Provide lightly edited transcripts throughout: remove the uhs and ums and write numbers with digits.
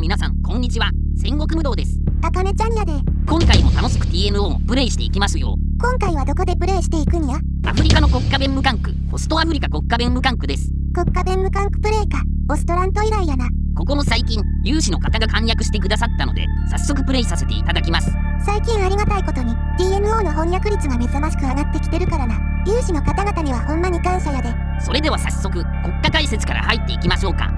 皆さんこんにちは、戦国無道です。あかねちゃんやで。今回も楽しく TNO をプレイしていきますよ。今回はどこでプレイしていくんや？アフリカの国家弁務官区、ポストアフリカ国家弁務官区です。国家弁務官区プレイか。オストラント以来やな。ここも最近有志の方が簡約してくださったので早速プレイさせていただきます。最近ありがたいことに TNO の翻訳率が目覚ましく上がってきてるからな。有志の方々にはほんまに感謝やで。それでは早速国家解説から入っていきましょうか。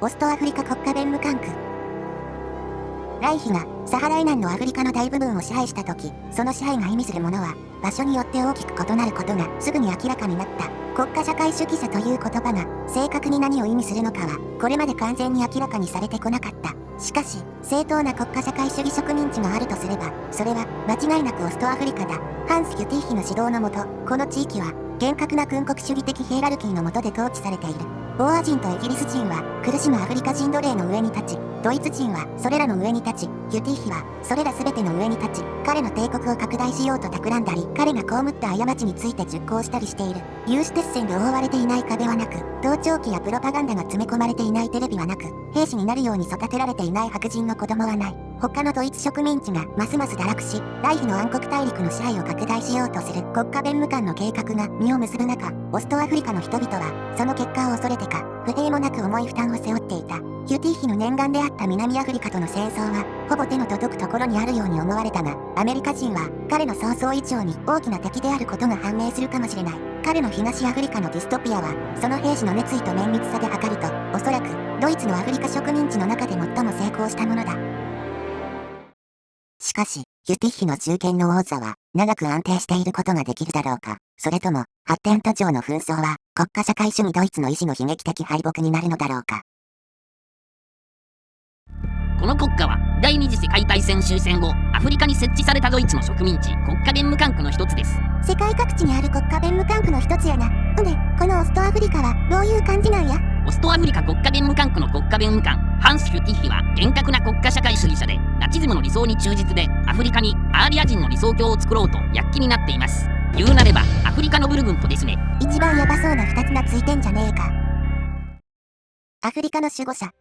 オストアフリカ国家弁務官区。ライヒがサハラ以南のアフリカの大部分を支配した時、その支配が意味するものは場所によって大きく異なることがすぐに明らかになった。国家社会主義者という言葉が正確に何を意味するのかはこれまで完全に明らかにされてこなかった。しかし正当な国家社会主義植民地があるとすれば、それは間違いなくオストアフリカだ。ハンス・ギュティーヒの指導のもと、この地域は厳格な軍国主義的ヒエラルキーの下で統治されている。ボーア人とイギリス人は苦しむアフリカ人奴隷の上に立ち、ドイツ人はそれらの上に立ち、ギュティーヒはそれら全ての上に立ち、彼の帝国を拡大しようと企んだり、彼が被った過ちについて実行したりしている。有刺鉄線で覆われていない壁はなく、盗聴器やプロパガンダが詰め込まれていないテレビはなく、兵士になるように育てられていない白人の子供はない。他のドイツ植民地がますます堕落し、ライヒの暗黒大陸の支配を拡大しようとする国家弁務官の計画が実を結ぶ中、オストアフリカの人々はその結果を恐れてか、不平もなく重い負担を背負っていた。ギュティーヒの念願であった南アフリカとの戦争はほぼ手の届くところにあるように思われたが、アメリカ人は彼の想像以上に大きな敵であることが判明するかもしれない。彼の東アフリカのディストピアはその兵士の熱意と綿密さで測ると、おそらくドイツのアフリカ植民地の中で最も成功したものだ。しかし、ギュティッヒの中堅の王座は長く安定していることができるだろうか。それとも発展途上の紛争は国家社会主義ドイツの意志の悲劇的敗北になるのだろうか。この国家は第二次世界大戦終戦後、アフリカに設置されたドイツの植民地国家弁務官区の一つです。世界各地にある国家弁務官区の一つやな。ほんで、このオストアフリカはどういう感じなんや？オストアフリカ国家弁務官区の国家弁務官ハンス・ヒュティッヒは厳格な国家社会主義者で、ナチズムの理想に忠実で、アフリカにアーリア人の理想郷を作ろうと躍起になっています。言うなればアフリカのブルグントですね。一番ヤバそうな二つがついてんじゃねえか。アフリカの守護者。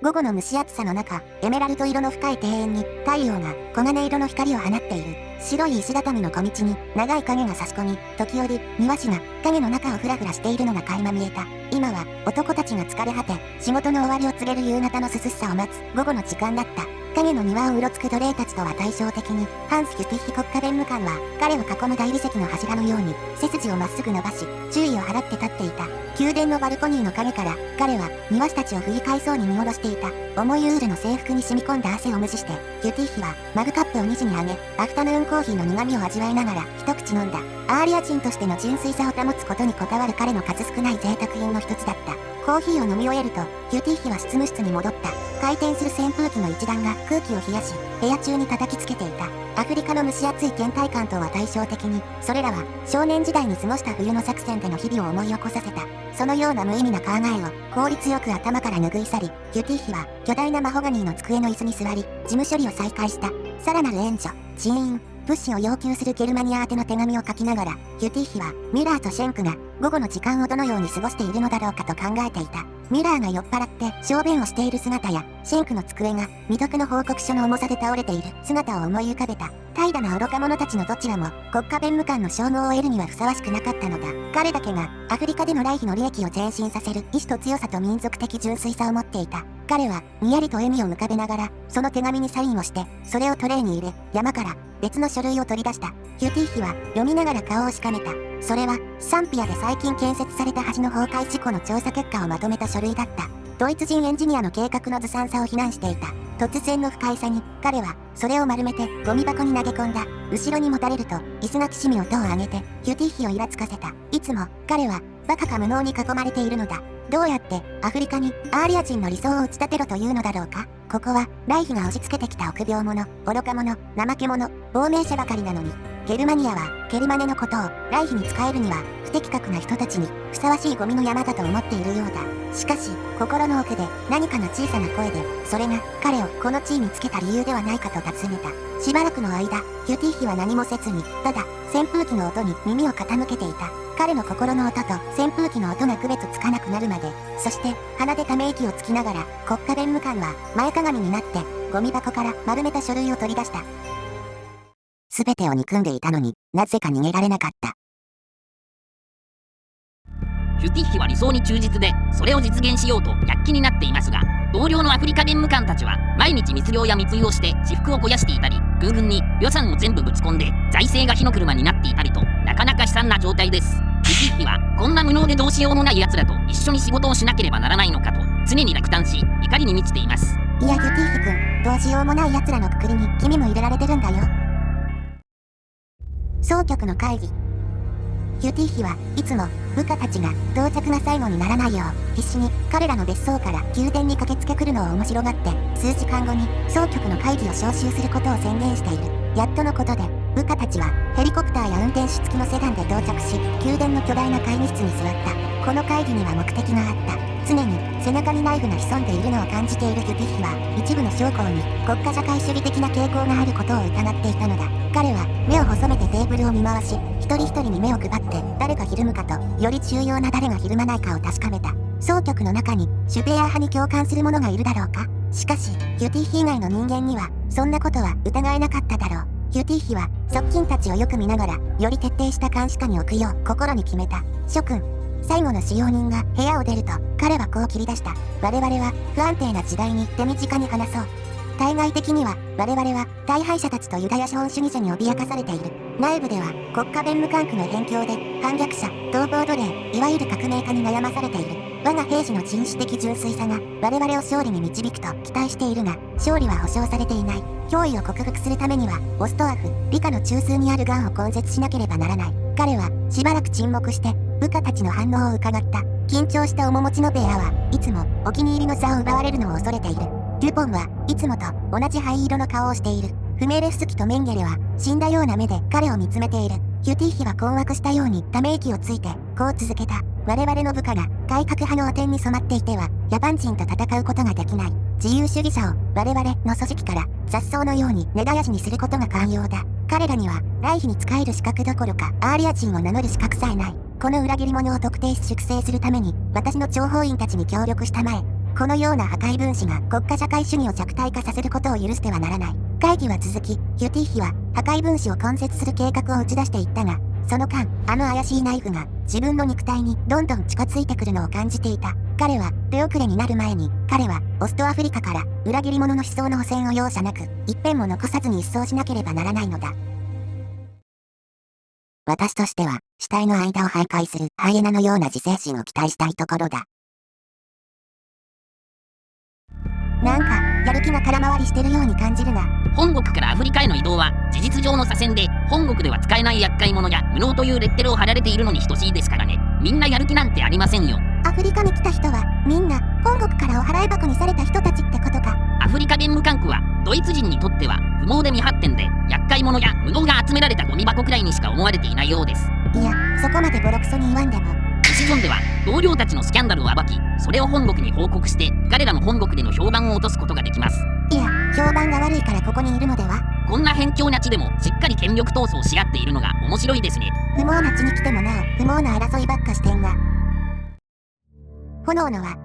午後の蒸し暑さの中、エメラルド色の深い庭園に太陽が黄金色の光を放っている。白い石畳の小道に長い影が差し込み、時折庭師が影の中をふらふらしているのが垣間見えた。今は男たちが疲れ果て、仕事の終わりを告げる夕方の涼しさを待つ午後の時間だった。影の庭をうろつく奴隷たちとは対照的に、ハンス・ギュティッヒ国家弁務官は彼を囲む大理石の柱のように背筋をまっすぐ伸ばし、注意を払って立っていた。宮殿のバルコニーの影から彼は庭師たちを振り返そうに見下ろしていた。重いウールの制服に染み込んだ汗を無視して、ギュティッヒはマグカップを2時に上げ、アフタヌーンコーヒーの苦味を味わいながら一口飲んだ。アーリア人としての純粋さを保つことにこだわる彼の数少ない贅沢品の一つだった。コーヒーを飲み終えると、ギュティッヒは執務室に戻った。回転する扇風機の一段が空気を冷やし、部屋中に叩きつけていた。アフリカの蒸し暑い倦怠感とは対照的に、それらは少年時代に過ごした冬の作戦での日々を思い起こさせた。そのような無意味な考えを効率よく頭から拭い去り、ギュティッヒは巨大なマホガニーの机の椅子に座り、事務処理を再開した。さらなる援助、支援、物資を要求するゲルマニア宛ての手紙を書きながら、ギュティッヒはミュラーとシェンクが午後の時間をどのように過ごしているのだろうかと考えていた。ミュラーが酔っ払って小便をしている姿や、シェンクの机が未読の報告書の重さで倒れている姿を思い浮かべた。怠惰な愚か者たちのどちらも国家弁務官の称号を得るにはふさわしくなかったのだ。彼だけがアフリカでのライヒの利益を前進させる意志と強さと民族的純粋さを持っていた。彼はにやりと笑みを浮かべながらその手紙にサインをして、それをトレイに入れ、山から別の書類を取り出した。ギュティッヒは読みながら顔をしかめた。それはサンピアで最近建設された橋の崩壊事故の調査結果をまとめた書類だった。ドイツ人エンジニアの計画のずさんさを非難していた。突然の不快さに彼はそれを丸めてゴミ箱に投げ込んだ。後ろにもたれると椅子がきしみ音を上げてギュティッヒをイラつかせた。いつも彼はバカか無能に囲まれているのだ。どうやってアフリカにアーリア人の理想を打ち立てろというのだろうか。ここはライヒが押し付けてきた臆病者、愚か者、怠け者、亡命者ばかりなのに、ゲルマニアはケルマネのことをライヒに使えるには不適格な人たちにふさわしいゴミの山だと思っているようだ。しかし心の奥で何かの小さな声で、それが彼をこの地位につけた理由ではないかと尋ねた。しばらくの間ギュティッヒは何もせずにただ扇風機の音に耳を傾けていた。彼の心の音と扇風機の音が区別つかなくなるまで、そして鼻でため息をつきながら国家弁務官は前かがみになってゴミ箱から丸めた書類を取り出した。すべてを憎んでいたのになぜか逃げられなかった。ヒュティッヒは理想に忠実で、それを実現しようと躍起になっていますが、同僚のアフリカ弁務官たちは毎日密漁や密輸をして私腹を肥やしていたり、空軍に予算を全部ぶち込んで財政が火の車になっていたりと、なかなか悲惨な状態です。ヒュティッヒはこんな無能でどうしようもない奴らと一緒に仕事をしなければならないのかと常に落胆し、怒りに満ちています。いやヒュティッヒ君、どうしようもない奴らのくくりに君も入れられてるんだよ。総局の会議。ヒュティッヒはいつも部下たちが到着が最後にならないよう必死に彼らの別荘から宮殿に駆けつけくるのを面白がって、数時間後に総局の会議を招集することを宣言している。やっとのことで部下たちはヘリコプターや運転手付きのセダンで到着し、宮殿の巨大な会議室に座った。この会議には目的があった。常に背中にナイフが潜んでいるのを感じているヒュティッヒは一部の将校に国家社会主義的な傾向があることを疑っていたのだ。彼は目を細めてテーブルを見回し、一人一人に目を配って誰がひるむかと、より重要な誰がひるまないかを確かめた。総局の中にシュペア派に共感する者がいるだろうか。しかしヒュティッヒ以外の人間にはそんなことは疑えなかっただろう。ヒュティッヒは側近たちをよく見ながらより徹底した監視下に置くよう心に決めた。諸君、最後の使用人が部屋を出ると彼はこう切り出した。我々は不安定な時代に手短に話そう。対外的には我々は大敗者たちとユダヤ資本主義者に脅かされている。内部では国家弁務官区の辺境で反逆者、逃亡奴隷、いわゆる革命家に悩まされている。我が兵士の人種的純粋さが我々を勝利に導くと期待しているが、勝利は保証されていない。脅威を克服するためにはオストアフ、理科の中枢にある癌を根絶しなければならない。彼はしばらく沈黙して部下たちの反応を伺った。緊張した面持ちのベアはいつもお気に入りの座を奪われるのを恐れている。デュポンはいつもと同じ灰色の顔をしている。フメーレフスキとメンゲレは死んだような目で彼を見つめている。ヒュティッヒは困惑したようにため息をついてこう続けた。我々の部下が改革派の汚点に染まっていては野蛮人と戦うことができない。自由主義者を我々の組織から雑草のように根絶やしにすることが寛容だ。彼らには来妃に仕える資格どころかアーリア人を名乗る資格さえない。この裏切り者を特定し粛清するために私の諜報員たちに協力したまえ。このような破壊分子が国家社会主義を弱体化させることを許してはならない。会議は続き、ヒュティッヒは破壊分子を根絶する計画を打ち出していったが、その間、あの怪しいナイフが自分の肉体にどんどん近づいてくるのを感じていた。彼は手遅れになる前に、彼はオストアフリカから裏切り者の思想の汚染を容赦なく、一片も残さずに一掃しなければならないのだ。私としては、死体の間を徘徊するハイエナのような自制心を期待したいところだ。なんか、やる気が空回りしてるように感じるが。本国からアフリカへの移動は事実上の左遷で、本国では使えない厄介者や無能というレッテルを貼られているのに等しいですからね。みんなやる気なんてありませんよ。アフリカに来た人はみんな本国からお払い箱にされた人たちってことか。アフリカ弁務官区はドイツ人にとっては不毛で未発展で、厄介者や無能が集められたゴミ箱くらいにしか思われていないようです。いや、そこまでボロクソに言わんでも。シジョンでは同僚たちのスキャンダルを暴き、それを本国に報告して彼らの本国での評判を落とすことができます。いや、評判が悪いからここにいるのでは。こんな辺境な地でもしっかり権力闘争し合っているのが面白いですね。不毛な地に来てもなお不毛な争いばっかしてんが。炎の輪。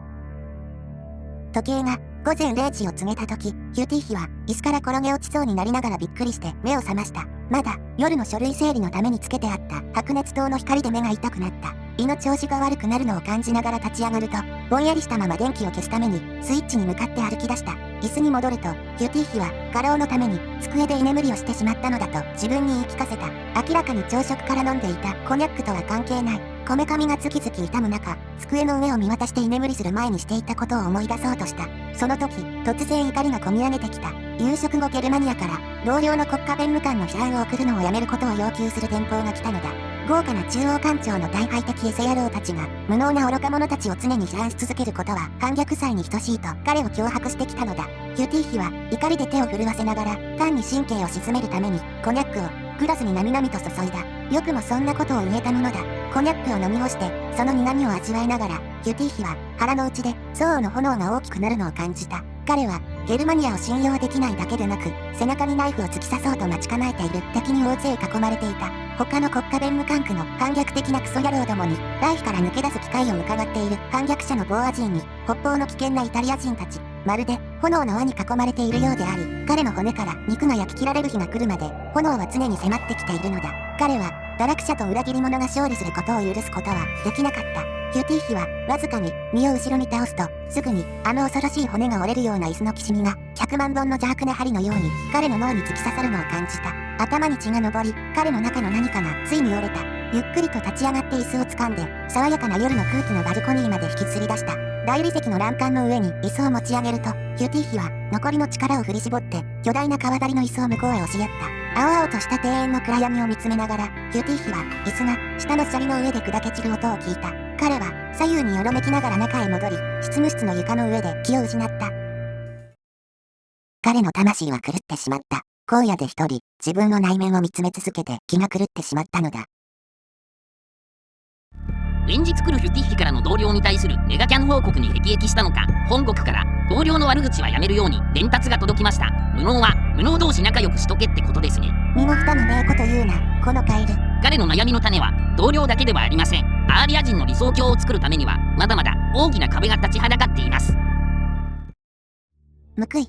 時計が午前0時を告げた時、ヒュティッヒは椅子から転げ落ちそうになりながらびっくりして目を覚ました。まだ夜の書類整理のためにつけてあった白熱灯の光で目が痛くなった。胃の調子が悪くなるのを感じながら立ち上がると、ぼんやりしたまま電気を消すためにスイッチに向かって歩き出した。椅子に戻ると、ヒュティッヒは過労のために机で居眠りをしてしまったのだと自分に言い聞かせた。明らかに朝食から飲んでいたコニャックとは関係ない。こめかみがズキズキ痛む中、机の上を見渡して居眠りする前にしていたことを思い出そうとした。その時、突然怒りがこみ上げてきた。夕食後ゲルマニアから同僚の国家弁務官の批判を送るのをやめることを要求する電報が来たのだ。豪華な中央官庁の大敗的エセ野郎たちが無能な愚か者たちを常に批判し続けることは反逆罪に等しいと彼を脅迫してきたのだ。ヒュティッヒは怒りで手を震わせながら単に神経を鎮めるためにコニャックをグラスになみなみと注いだ。よくもそんなことを言えたものだ。コニャックを飲み干してその苦味を味わいながらヒュティッヒは腹の内で憎悪の炎が大きくなるのを感じた。彼はゲルマニアを信用できないだけでなく、背中にナイフを突き刺そうと待ち構えている敵に大勢囲まれていた。他の国家弁務官区の反逆的なクソ野郎どもに、ライフから抜け出す機会を伺っている反逆者のボーア人に、北方の危険なイタリア人たち、まるで炎の輪に囲まれているようであり、彼の骨から肉が焼き切られる日が来るまで、炎は常に迫ってきているのだ。彼は、堕落者と裏切り者が勝利することを許すことはできなかった。キューティー妃はわずかに身を後ろに倒すと、すぐにあの恐ろしい骨が折れるような椅子のきしみが100万本の邪悪な針のように彼の脳に突き刺さるのを感じた。頭に血が上り、彼の中の何かがついに折れた。ゆっくりと立ち上がって椅子を掴んで、爽やかな夜の空気のバルコニーまで引きずり出した。大理石の欄干の上に椅子を持ち上げると、キューティー妃は残りの力を振り絞って巨大な川張りの椅子を向こうへ押しやった。青々とした庭園の暗闇を見つめながら、キューティー妃は椅子が下の砂利の上で砕け散る音を聞いた。彼は左右によろめきながら中へ戻り、執務室の床の上で気を失った。彼の魂は狂ってしまった。荒野で一人、自分の内面を見つめ続けて気が狂ってしまったのだ。連日来るヒュティッヒからの同僚に対するネガキャン報告に辟易したのか、本国から同僚の悪口はやめるように伝達が届きました。無能は無能同士仲良くしとけってことですね。身も蓋もねえこと言うな、このカエル。彼の悩みの種は同僚だけではありません。アーリア人の理想郷を作るためにはまだまだ大きな壁が立ちはだかっています。報い。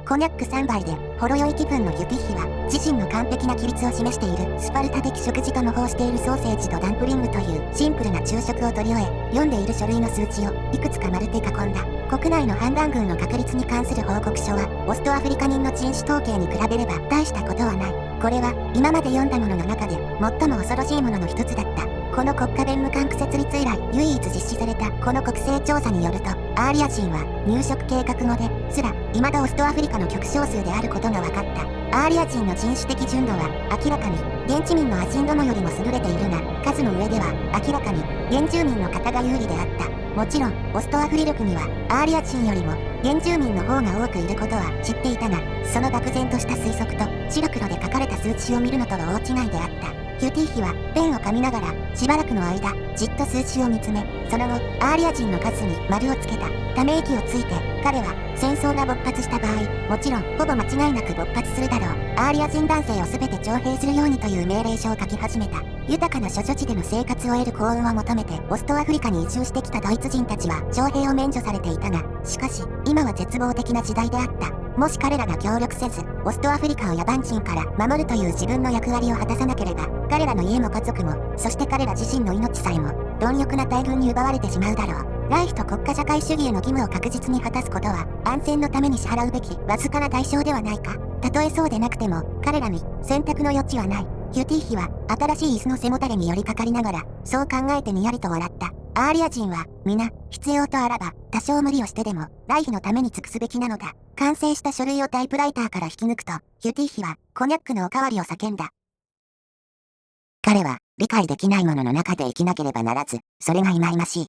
コニャック3杯でほろ酔い気分のユティッヒは自身の完璧な規律を示しているスパルタ的食事と模倣しているソーセージとダンプリングというシンプルな昼食を取り終え、読んでいる書類の数値をいくつか丸で囲んだ。国内の反乱軍の確率に関する報告書はオストアフリカ人の人種統計に比べれば大したことはない。これは今まで読んだものの中で最も恐ろしいものの一つだった。この国家弁務官区設立以来唯一実施されたこの国勢調査によると、アーリア人は入植計画後ですら未だオストアフリカの極少数であることが分かった。アーリア人の人種的純度は明らかに現地民のアジンどもよりも優れているが、数の上では明らかに原住民の方が有利であった。もちろんオストアフリ力にはアーリア人よりも原住民の方が多くいることは知っていたが、その漠然とした推測と白黒で書かれた数値を見るのとは大違いであった。キューティー妃はペンを噛みながらしばらくの間じっと数値を見つめ、その後アーリア人の数に丸をつけた。ため息をついて、彼は戦争が勃発した場合、もちろんほぼ間違いなく勃発するだろう、アーリア人男性を全て徴兵するようにという命令書を書き始めた。豊かな諸女地での生活を得る幸運を求めてオストアフリカに移住してきたドイツ人たちは徴兵を免除されていたが、しかし今は絶望的な時代であった。もし彼らが協力せずオストアフリカを野蛮人から守るという自分の役割を果たさなければ、彼らの家も家族も、そして彼ら自身の命さえも貪欲な大軍に奪われてしまうだろう。ライフと国家社会主義への義務を確実に果たすことは安全のために支払うべきわずかな代償ではないか。たとえそうでなくても彼らに選択の余地はない。キューティー妃は新しい椅子の背もたれに寄りかかりながらそう考えてにやりと笑った。アーリア人は皆必要とあらば多少無理をしてでもライフのために尽くすべきなのだ。完成した書類をタイプライターから引き抜くと、キューティー妃はコニャックのおかわりを叫んだ。彼は理解できないものの中で生きなければならず、それが忌々しい。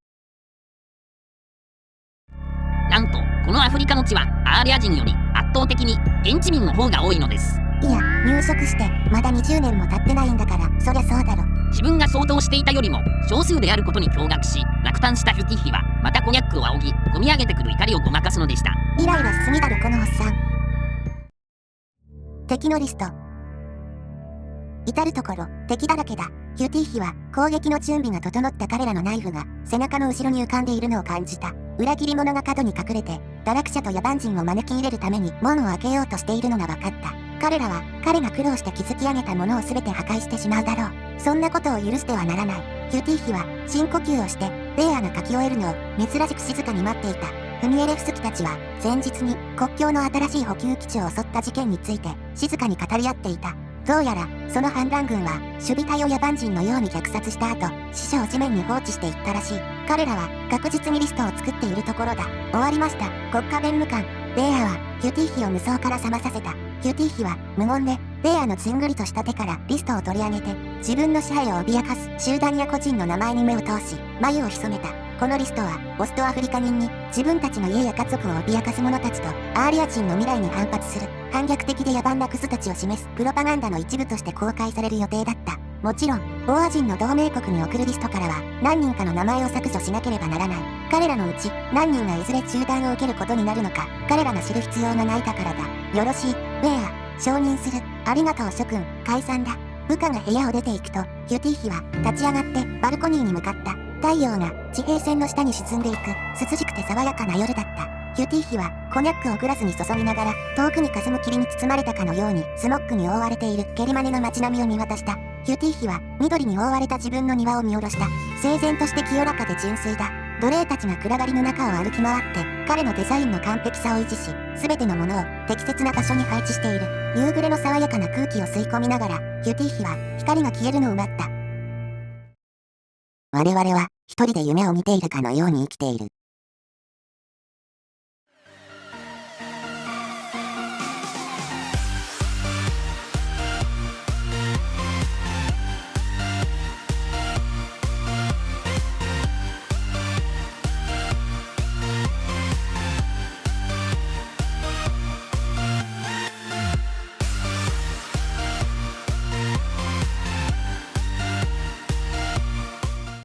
なんとこのアフリカの地はアーリア人より圧倒的に現地民の方が多いのです。いや、入植してまだ20年も経ってないんだから、そりゃそうだろ。自分が想像していたよりも少数であることに驚愕し、落胆したヒュティッヒはまたコニャックを仰ぎ、込み上げてくる怒りをごまかすのでした。イライラしすぎだろこのおっさん。敵のリスト。至る所敵だらけだ。キューティー妃は攻撃の準備が整った彼らのナイフが背中の後ろに浮かんでいるのを感じた。裏切り者が角に隠れて堕落者と野蛮人を招き入れるために門を開けようとしているのが分かった。彼らは彼が苦労して築き上げたものを全て破壊してしまうだろう。そんなことを許してはならない。キューティー妃は深呼吸をしてベーアが書き終えるのを珍しく静かに待っていた。フミエレフスキたちは前日に国境の新しい補給基地を襲った事件について静かに語り合っていた。どうやらその反乱軍は守備隊を野蛮人のように虐殺した後、死者を地面に放置していったらしい。彼らは確実にリストを作っているところだ。終わりました。国家弁務官ベーアはキューティー妃を無双から覚まさせた。キューティー妃は無言でベーアのずんぐりとした手からリストを取り上げて、自分の支配を脅かす集団や個人の名前に目を通し眉を潜めた。このリストはオストアフリカ人に自分たちの家や家族を脅かす者たちとアーリア人の未来に反発する反逆的で野蛮なクズたちを示すプロパガンダの一部として公開される予定だった。もちろん、ボア人の同盟国に送るリストからは何人かの名前を削除しなければならない。彼らのうち何人がいずれ中断を受けることになるのか、彼らが知る必要がないだからだ。よろしい、ベア。承認する。ありがとう諸君、解散だ。部下が部屋を出ていくと、キュティ妃は立ち上がってバルコニーに向かった。太陽が地平線の下に沈んでいく、涼しくて爽やかな夜だった。キュティ妃はコニャックをグラスに注ぎながら、遠くに霞む霧に包まれたかのようにスモッグに覆われているケリマネの街並みを見渡した。キュティ妃は緑に覆われた自分の庭を見下ろした。整然として清らかで純粋だ。奴隷たちが暗がりの中を歩き回って、彼のデザインの完璧さを維持し、すべてのものを適切な場所に配置している。夕暮れの爽やかな空気を吸い込みながら、キュティ妃は光が消えるのを待った。我々は一人で夢を見ているかのように生きている。